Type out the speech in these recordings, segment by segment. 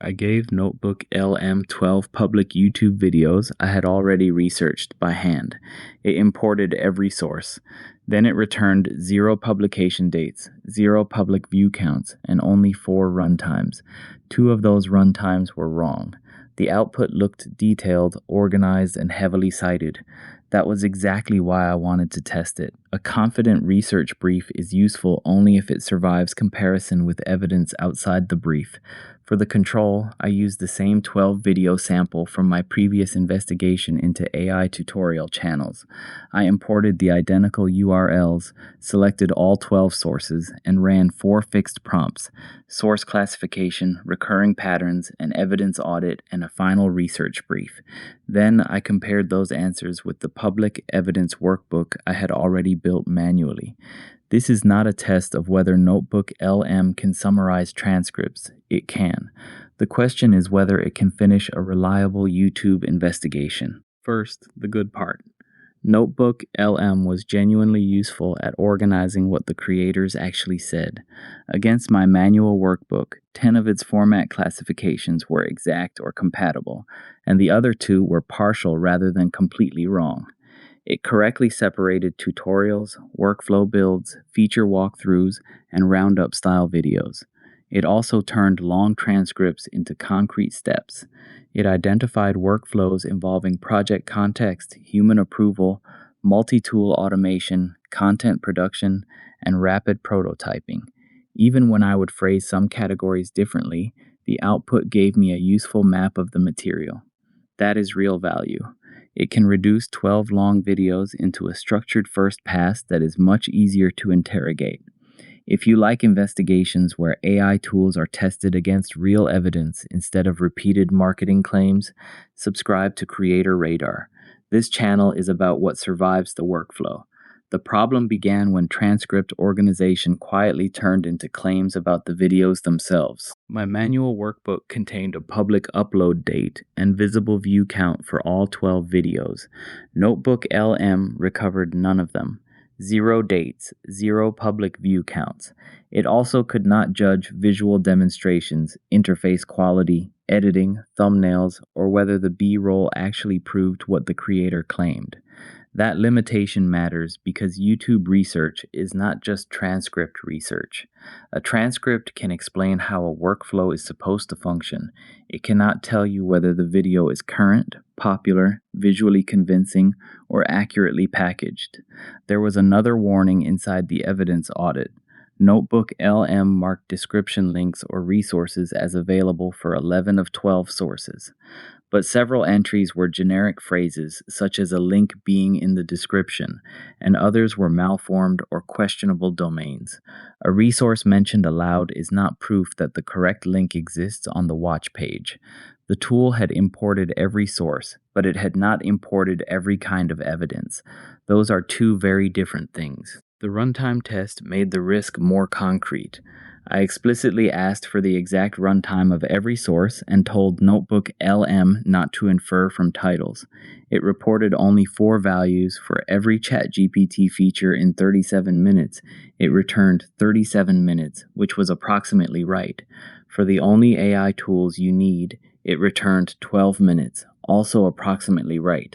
I gave NotebookLM 12 public YouTube videos I had already researched by hand. It imported every source. Then it returned 0 publication dates, 0 public view counts, and only 4 runtimes. 2 of those runtimes were wrong. The output looked detailed, organized, and heavily cited. That was exactly why I wanted to test it. A confident research brief is useful only if it survives comparison with evidence outside the brief. For the control, I used the same 12 video sample from my previous investigation into AI tutorial channels. I imported the identical URLs, selected all 12 sources, and ran 4 fixed prompts: source classification, recurring patterns, an evidence audit, and a final research brief. Then I compared those answers with the public evidence workbook I had already built manually. This is not a test of whether NotebookLM can summarize transcripts. It can. The question is whether it can finish a reliable YouTube investigation. First, the good part. NotebookLM was genuinely useful at organizing what the creators actually said. Against my manual workbook, 10 of its format classifications were exact or compatible, and the other 2 were partial rather than completely wrong. It correctly separated tutorials, workflow builds, feature walkthroughs, and roundup style videos. It also turned long transcripts into concrete steps. It identified workflows involving project context, human approval, multi-tool automation, content production, and rapid prototyping. Even when I would phrase some categories differently, the output gave me a useful map of the material. That is real value. It can reduce 12 long videos into a structured first pass that is much easier to interrogate. If you like investigations where AI tools are tested against real evidence instead of repeated marketing claims, subscribe to Creator Radar. This channel is about what survives the workflow. The problem began when transcript organization quietly turned into claims about the videos themselves. My manual workbook contained a public upload date and visible view count for all 12 videos. NotebookLM recovered none of them. 0 dates, 0 public view counts. It also could not judge visual demonstrations, interface quality, editing, thumbnails, or whether the B-roll actually proved what the creator claimed. That limitation matters because YouTube research is not just transcript research. A transcript can explain how a workflow is supposed to function. It cannot tell you whether the video is current, popular, visually convincing, or accurately packaged. There was another warning inside the evidence audit. NotebookLM marked description links or resources as available for 11 of 12 sources. But several entries were generic phrases, such as a link being in the description, and others were malformed or questionable domains. A resource mentioned aloud is not proof that the correct link exists on the watch page. The tool had imported every source, but it had not imported every kind of evidence. Those are 2 very different things. The runtime test made the risk more concrete. I explicitly asked for the exact runtime of every source and told NotebookLM not to infer from titles. It reported only 4 values for every ChatGPT feature in 37 minutes. It returned 37 minutes, which was approximately right. For the only AI tools you need, it returned 12 minutes, also approximately right.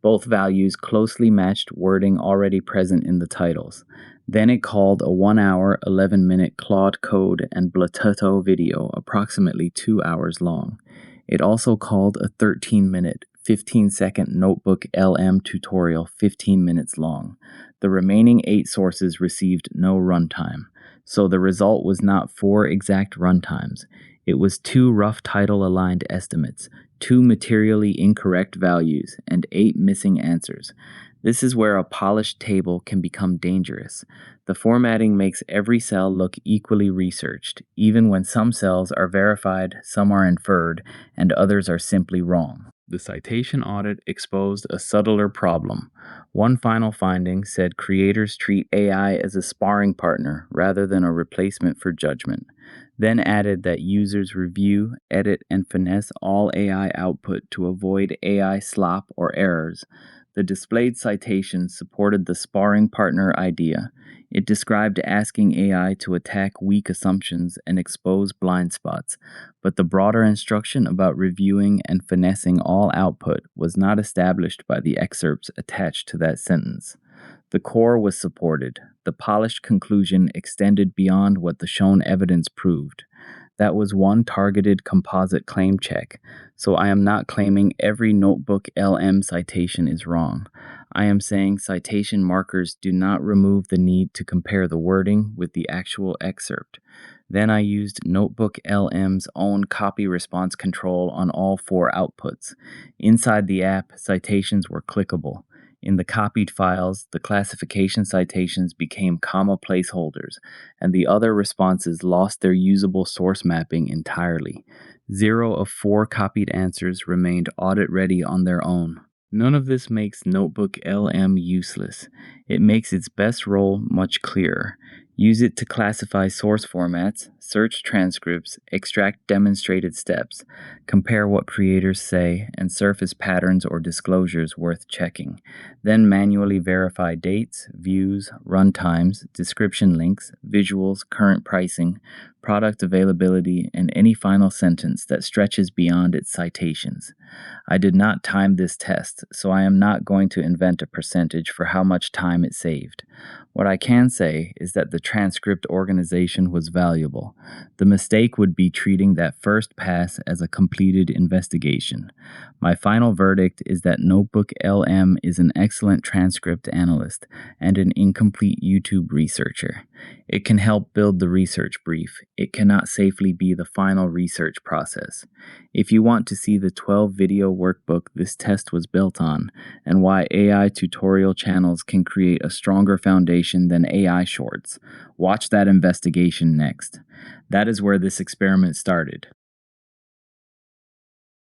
Both values closely matched wording already present in the titles. Then it called a 1 hour, 11-minute Claude Code and Blatuto video approximately 2 hours long. It also called a 13-minute, 15-second NotebookLM tutorial 15 minutes long. The remaining 8 sources received no runtime, so the result was not 4 exact runtimes. It was 2 rough title-aligned estimates, 2 materially incorrect values, and 8 missing answers. This is where a polished table can become dangerous. The formatting makes every cell look equally researched, even when some cells are verified, some are inferred, and others are simply wrong. The citation audit exposed a subtler problem. One final finding said creators treat AI as a sparring partner rather than a replacement for judgment. Then added that users review, edit, and finesse all AI output to avoid AI slop or errors. The displayed citations supported the sparring partner idea. It described asking AI to attack weak assumptions and expose blind spots, but the broader instruction about reviewing and finessing all output was not established by the excerpts attached to that sentence. The core was supported. The polished conclusion extended beyond what the shown evidence proved. That was one targeted composite claim check, so I am not claiming every NotebookLM citation is wrong. I am saying citation markers do not remove the need to compare the wording with the actual excerpt. Then I used NotebookLM's own copy response control on all 4 outputs. Inside the app, citations were clickable. In the copied files, the classification citations became comma placeholders, and the other responses lost their usable source mapping entirely. 0 of 4 copied answers remained audit-ready on their own. None of this makes NotebookLM useless. It makes its best role much clearer. Use it to classify source formats, search transcripts, extract demonstrated steps, compare what creators say, and surface patterns or disclosures worth checking. Then manually verify dates, views, runtimes, description links, visuals, current pricing, product availability, and any final sentence that stretches beyond its citations. I did not time this test, so I am not going to invent a percentage for how much time it saved. What I can say is that the transcript organization was valuable. The mistake would be treating that first pass as a completed investigation. My final verdict is that NotebookLM is an excellent transcript analyst and an incomplete YouTube researcher. It can help build the research brief. It cannot safely be the final research process. If you want to see the 12-video workbook this test was built on, and why AI tutorial channels can create a stronger foundation than AI shorts, watch that investigation next. That is where this experiment started.